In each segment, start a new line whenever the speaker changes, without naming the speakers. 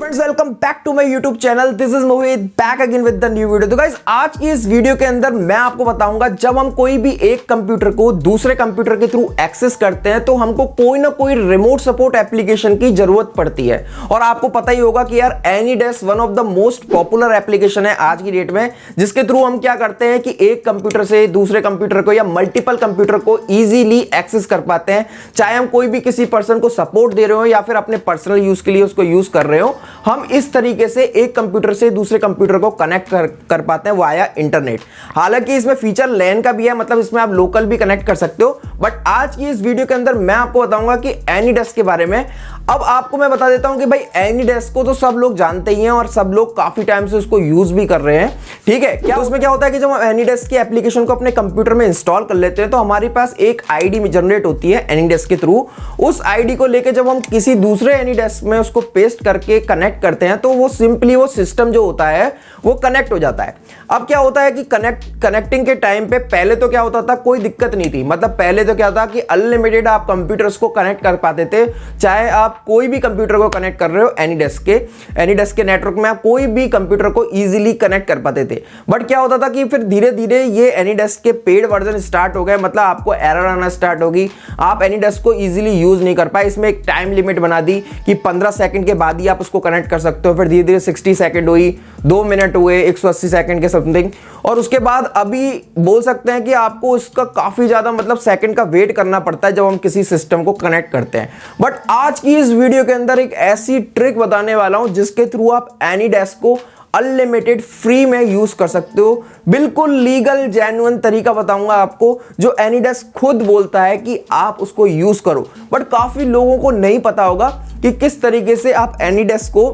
Friends welcome back to my YouTube channel. This is Mohit back again with the new video. तो guys आज की इस video के अंदर मैं आपको बताऊंगा जब हम कोई भी एक कंप्यूटर को दूसरे कंप्यूटर के थ्रू एक्सेस करते हैं तो हमको कोई ना कोई रिमोट सपोर्ट एप्लीकेशन की जरूरत पड़ती है। और आपको पता ही होगा कि यार AnyDesk one of the most popular application है आज की डेट में, जिसके थ्रू हम क्या करते हैं कि एक कंप्यूटर से दूसरे कंप्यूटर को या मल्टीपल कंप्यूटर को इजीली एक्सेस कर पाते हैं। चाहे हम कोई भी किसी पर्सन को सपोर्ट दे रहे हो या फिर अपने पर्सनल यूज के लिए उसको यूज कर रहे हो, हम इस तरीके से एक कंप्यूटर से दूसरे कंप्यूटर को कनेक्ट कर पाते हैं वाया इंटरनेट। हालांकि इसमें फीचर लैन का भी है, मतलब इसमें आप लोकल भी कनेक्ट कर सकते हो। बट आज की इस वीडियो के अंदर मैं आपको बताऊंगा कि एनीडेस्क के बारे में। अब आपको मैं बता देता हूं कि भाई एनीडेस्क को तो सब लोग जानते ही हैं और सब लोग काफी टाइम से उसको यूज भी कर रहे हैं, ठीक है। क्या उसमें क्या होता है कि जब हम एनीडेस्क की एप्लीकेशन को अपने कंप्यूटर में इंस्टॉल कर लेते हैं तो हमारे पास एक आईडी में जनरेट होती है एनीडेस्क के थ्रू। उस आईडी को लेकर जब हम किसी दूसरे एनीडेस्क में उसको पेस्ट करके कनेक्ट करते हैं तो वो सिंपली वो सिस्टम जो होता है वो कनेक्ट हो जाता है। अब क्या होता है कि कनेक्टिंग के टाइम पे पहले तो क्या होता था, कोई दिक्कत नहीं थी। मतलब पहले तो क्या था कि अनलिमिटेड आप कंप्यूटर्स को कनेक्ट कर पाते थे। चाहे आप कोई भी कंप्यूटर को कनेक्ट कर रहे हो एनीडेस्क के नेटवर्क में, आप कोई भी कंप्यूटर को इजीली कनेक्ट कर पाते थे। बट क्या होता था कि फिर धीरे धीरे ये एनीडेस्क के पेड वर्जन स्टार्ट हो गए, मतलब आपको एरर आना स्टार्ट होगी, आप एनीडेस्क को इजीली यूज नहीं कर पाए। इसमें एक टाइम लिमिट बना दी कि 15 सेकंड के बाद ही आप उसको कनेक्ट कर सकते हो। फिर धीरे धीरे 60 सेकंड हुई, 2 मिनट हुए, 180 सेकंड के समथिंग, और उसके बाद अभी बोल सकते हैं कि आपको इसका काफी ज्यादा मतलब सेकंड का वेट करना पड़ता है जब हम किसी सिस्टम को कनेक्ट करते हैं। बट आज की इस वीडियो के अंदर एक ऐसी ट्रिक बताने वाला हूं जिसके थ्रू आप एनीडेस्क को अनलिमिटेड फ्री में यूज कर सकते हो। बिल्कुल लीगल जेन्युइन तरीका बताऊंगा आपको जो एनीडेस्क खुद बोलता है कि आप उसको यूज करो। बट काफी लोगों को नहीं पता होगा कि किस तरीके से आप एनीडेस्क को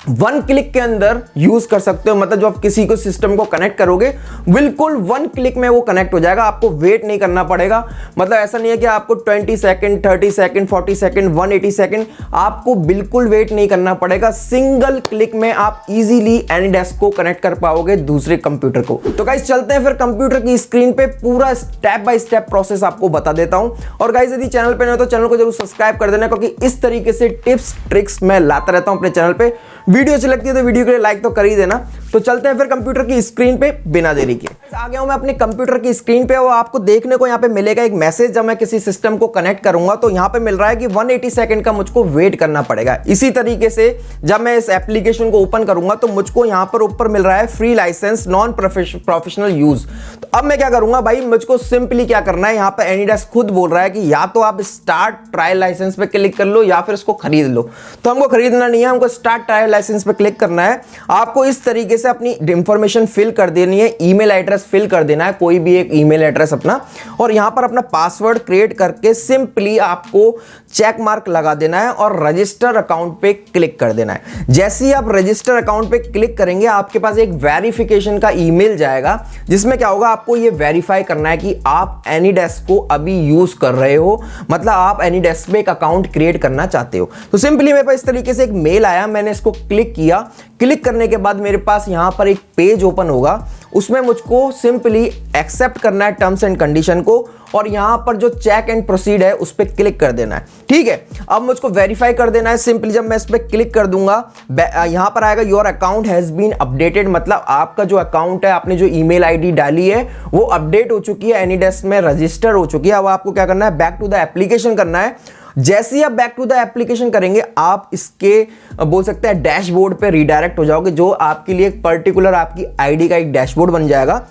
1 क्लिक के अंदर यूज कर सकते हो। मतलब जो आप किसी को सिस्टम को कनेक्ट करोगे बिल्कुल 1 क्लिक में वो कनेक्ट हो जाएगा, आपको वेट नहीं करना पड़ेगा। मतलब ऐसा नहीं है कि आपको 20 सेकंड, 30 सेकंड, 40 सेकंड, 180 सेकंड, आपको बिल्कुल वेट नहीं करना पड़ेगा। सिंगल क्लिक में आप इजीली एनीडेस्क को कनेक्ट कर पाओगे दूसरे कंप्यूटर को। तो गाइस चलते हैं फिर कंप्यूटर की स्क्रीन पे, पूरा स्टेप बाय स्टेप प्रोसेस आपको बता देता हूं। और गाइस यदि चैनल पे नए हो तो चैनल को जरूर सब्सक्राइब कर देना, क्योंकि इस तरीके से टिप्स ट्रिक्स मैं लाता रहता हूं अपने चैनल पे। वीडियो अच्छी लगती है तो वीडियो के लिए लाइक तो कर ही देना। तो चलते हैं फिर कंप्यूटर की स्क्रीन पे बिना देरी के। आ गया हूं मैं अपने कंप्यूटर की स्क्रीन पे और आपको देखने को यहां पे मिलेगा एक मैसेज। जब मैं किसी सिस्टम को कनेक्ट करूंगा तो यहां पे मिल रहा है कि 180 सेकंड का मुझको वेट करना पड़ेगा। इसी तरीके से जब मैं इस एप्लीकेशन को ओपन करूंगा तो मुझको यहां पर ऊपर मिल रहा है free license non professional use. तो अब मैं क्या करूंगा भाई, मुझको सिंपली क्या करना है, यहां पर एनीडेस्क खुद बोल रहा है कि या तो आप स्टार्ट ट्रायल लाइसेंस पे क्लिक कर लो या फिर इसको खरीद लो। तो हमको खरीदना नहीं है, हमको स्टार्ट ट्रायल लाइसेंस पे क्लिक करना है। आपको इस तरीके से अपनी इंफॉर्मेशन फिल कर देनी है, ईमेल एड्रेस फिल कर देना है, कोई भी एक ईमेल एड्रेस अपना, और यहां पर अपना पासवर्ड क्रिएट करके सिंपली आपको चेक मार्क लगा देना है और रजिस्टर अकाउंट पे क्लिक कर देना है। जैसे ही आप रजिस्टर अकाउंट पे क्लिक करेंगे आपके पास एक वेरिफिकेशन का ईमेल जाएगा, जिसमें क्या होगा, आपको ये वेरीफाई करना है कि आप एनीडेस्क को अभी यूज कर रहे हो, मतलब आप एनीडेस्क पे एक अकाउंट क्रिएट करना चाहते हो। तो सिंपली मेरे पास इस तरीके से एक मेल आया, मैंने इसको क्लिक किया। क्लिक करने के बाद मेरे पास यहां पर एक पेज ओपन होगा, उसमें मुझको सिंपली एक्सेप्ट करना है टर्म्स एंड कंडीशन को, और यहां पर जो चेक एंड प्रोसीड है उस पर क्लिक कर देना है, ठीक है। अब मुझको वेरीफाई कर देना है। सिंपली जब मैं इस पर क्लिक कर दूंगा यहां पर आएगा your account has been updated, मतलब आपका जो अकाउंट है, आपने जो ईमेल आईडी डाली है वो अपडेट हो चुकी है, एनीडेस्क में रजिस्टर हो चुकी है। अब आपको क्या करना है, बैक टू द एप्लीकेशन करना है। जैसे ही आप बैक टू द एप्लीकेशन करेंगे आप इसके बोल सकते हैं डैशबोर्ड पे रीडायरेक्ट हो जाओगे, जो आपके लिए एक पर्टिकुलर आपकी आईडी का एक डैशबोर्ड बन जाएगा।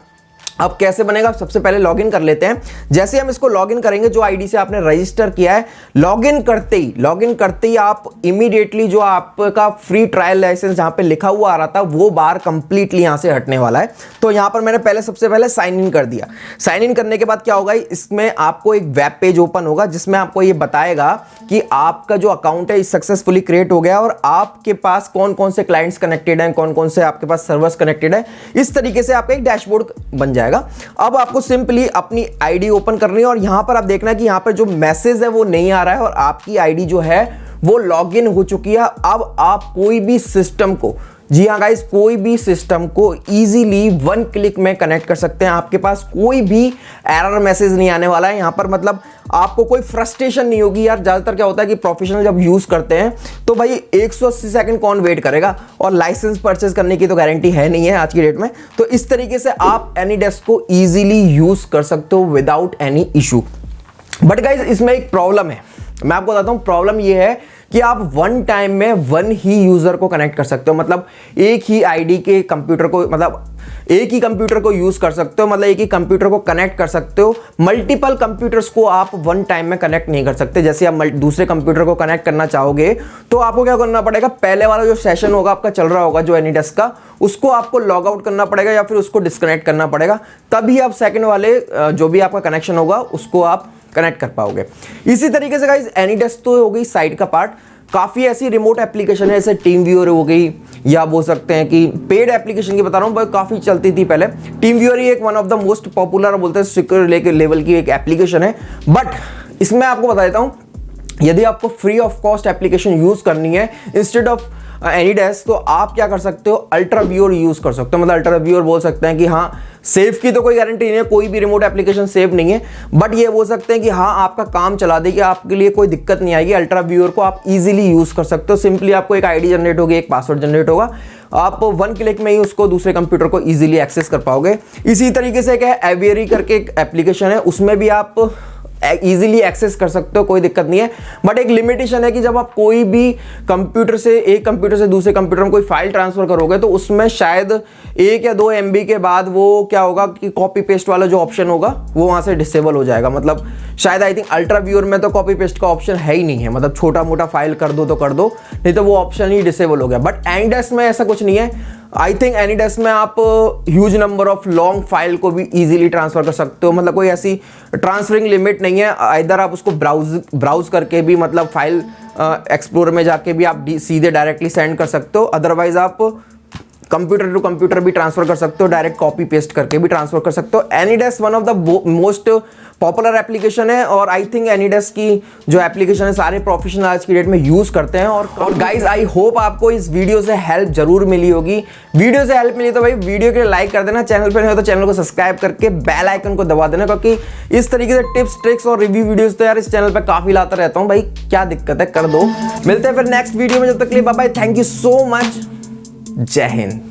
अब कैसे बनेगा, सबसे पहले लॉगिन कर लेते हैं। जैसे हम इसको लॉगिन करेंगे, जो आईडी से आपने रजिस्टर किया है, लॉगिन करते ही आप इमीडिएटली जो आपका फ्री ट्रायल लाइसेंस जहां पे लिखा हुआ आ रहा था वो बार कंप्लीटली यहां से हटने वाला है। तो यहां पर मैंने सबसे पहले साइन इन कर दिया। साइन इन करने के बाद क्या होगा, इसमें आपको एक वेब पेज ओपन होगा जिसमें आपको ये बताएगा कि आपका जो अकाउंट है सक्सेसफुली क्रिएट हो गया और आपके पास कौन कौन से क्लाइंट्स कनेक्टेड हैं, कौन कौन से आपके पास सर्वर्स कनेक्टेड है। इस तरीके से आपका एक डैशबोर्ड बन जाएगा। अब आपको सिंपली अपनी आईडी ओपन करनी है और यहां पर आप देखना है कि यहां पर जो मैसेज है वो नहीं आ रहा है और आपकी आईडी जो है वो लॉगिन हो चुकी है। अब आप कोई भी सिस्टम को जी हाँ गाइस, कोई भी सिस्टम को इजीली 1 क्लिक में कनेक्ट कर सकते हैं। आपके पास कोई भी एरर मैसेज नहीं आने वाला है यहाँ पर, मतलब आपको कोई फ्रस्ट्रेशन नहीं होगी। यार ज़्यादातर क्या होता है कि प्रोफेशनल जब यूज़ करते हैं तो भाई 180 सेकंड कौन वेट करेगा, और लाइसेंस परचेज करने की तो गारंटी है नहीं है आज की डेट में। तो इस तरीके से आप एनीडेस्क को ईजिली यूज़ कर सकते हो without any issue. But guys इसमें एक प्रॉब्लम है, मैं आपको बताता हूँ। प्रॉब्लम ये है कि आप वन टाइम में 1 ही यूजर को कनेक्ट कर सकते हो, मतलब एक ही आईडी के कंप्यूटर को, मतलब एक ही कंप्यूटर को यूज कर सकते हो, मतलब एक ही कंप्यूटर को कनेक्ट कर सकते हो। मल्टीपल कंप्यूटर्स को आप वन टाइम में कनेक्ट नहीं कर सकते। जैसे आप दूसरे कंप्यूटर को कनेक्ट करना चाहोगे तो आपको क्या करना पड़ेगा, पहले वाला जो सेशन होगा आपका चल रहा होगा जो एनीडेस्क का, उसको आपको लॉग आउट करना पड़ेगा या फिर उसको डिस्कनेक्ट करना पड़ेगा, तभी आप सेकंड वाले जो भी आपका कनेक्शन होगा उसको आप कनेक्ट कर पाओगे। इसी तरीके से गाइस एनीडेस्क तो हो गई साइड का पार्ट। काफ़ी ऐसी रिमोट एप्लीकेशन है, जैसे टीम व्यूअर हो गई, या बोल सकते हैं कि पेड एप्लीकेशन की बता रहा हूँ, काफ़ी चलती थी पहले। टीम व्यूअर ही एक one of the most popular बोलते हैं सिक्योर लेवल की एक एप्लीकेशन है। बट इसमें आपको बता देता हूँ, यदि आपको free of cost application use करनी है इंस्टेड ऑफ एनीडेस्क, तो आप क्या कर सकते हो, अल्ट्रा व्यूअर यूज़ कर सकते हो। मतलब अल्ट्रा व्यूअर बोल सकते हैं कि हाँ, सेव की तो कोई गारंटी नहीं है, कोई भी रिमोट एप्लीकेशन सेव नहीं है, बट ये बोल सकते हैं कि हाँ आपका काम चला देगी, आपके लिए कोई दिक्कत नहीं आएगी। अल्ट्रा व्यूअर को आप इजीली यूज़ कर सकते हो। सिंपली आपको एक आईडी जनरेट होगी, एक पासवर्ड जनरेट होगा, आप 1 क्लिक में ही उसको दूसरे कंप्यूटर को इजीली एक्सेस कर पाओगे। इसी तरीके से क्या है, एवियरी करके एक एप्लीकेशन है, उसमें भी आप इजीली एक्सेस कर सकते हो, कोई दिक्कत नहीं है। बट एक लिमिटेशन है कि जब आप कोई भी कंप्यूटर से, एक कंप्यूटर से दूसरे कंप्यूटर में कोई फाइल ट्रांसफर करोगे तो उसमें शायद 1 या 2 MB के बाद वो क्या होगा कि कॉपी पेस्ट वाला जो ऑप्शन होगा वो वहां से डिसेबल हो जाएगा। मतलब शायद आई थिंक अल्ट्रा व्यूअर में तो कॉपी पेस्ट का ऑप्शन है ही नहीं है, मतलब छोटा मोटा फाइल कर दो तो कर दो, नहीं तो वो ऑप्शन ही डिसेबल हो गया। बट एनीडेस्क में ऐसा कुछ नहीं है। आई थिंक एनीडेस्क में आप huge number of long file को भी इजीली ट्रांसफर कर सकते हो, मतलब कोई ऐसी ट्रांसफरिंग लिमिट नहीं है। इधर आप उसको ब्राउज करके भी, मतलब फाइल एक्सप्लोर में जाके भी आप सीधे डायरेक्टली सेंड कर सकते हो। अदरवाइज आप कंप्यूटर टू कंप्यूटर भी ट्रांसफर कर सकते हो, डायरेक्ट कॉपी पेस्ट करके भी ट्रांसफर कर सकते हो। AnyDesk one of the most popular application है, और आई थिंक एनीडेस्क की जो एप्लीकेशन है सारे प्रोफेशनल आज की डेट में यूज करते हैं। और गाइज आई होप आपको इस वीडियो से हेल्प जरूर मिली होगी। वीडियो से हेल्प मिली तो भाई वीडियो के लिए लाइक कर देना, चैनल पर नहीं हो तो चैनल को सब्सक्राइब करके बेल आइकन को दबा देना, क्योंकि इस तरीके से टिप्स ट्रिक्स और रिव्यू वीडियोस तो यार इस चैनल पर काफी लाता रहता हूँ भाई, क्या दिक्कत है, कर दो। मिलते हैं फिर नेक्स्ट वीडियो में, जब तक के लिए bye bye, thank you so much, जय हिंद।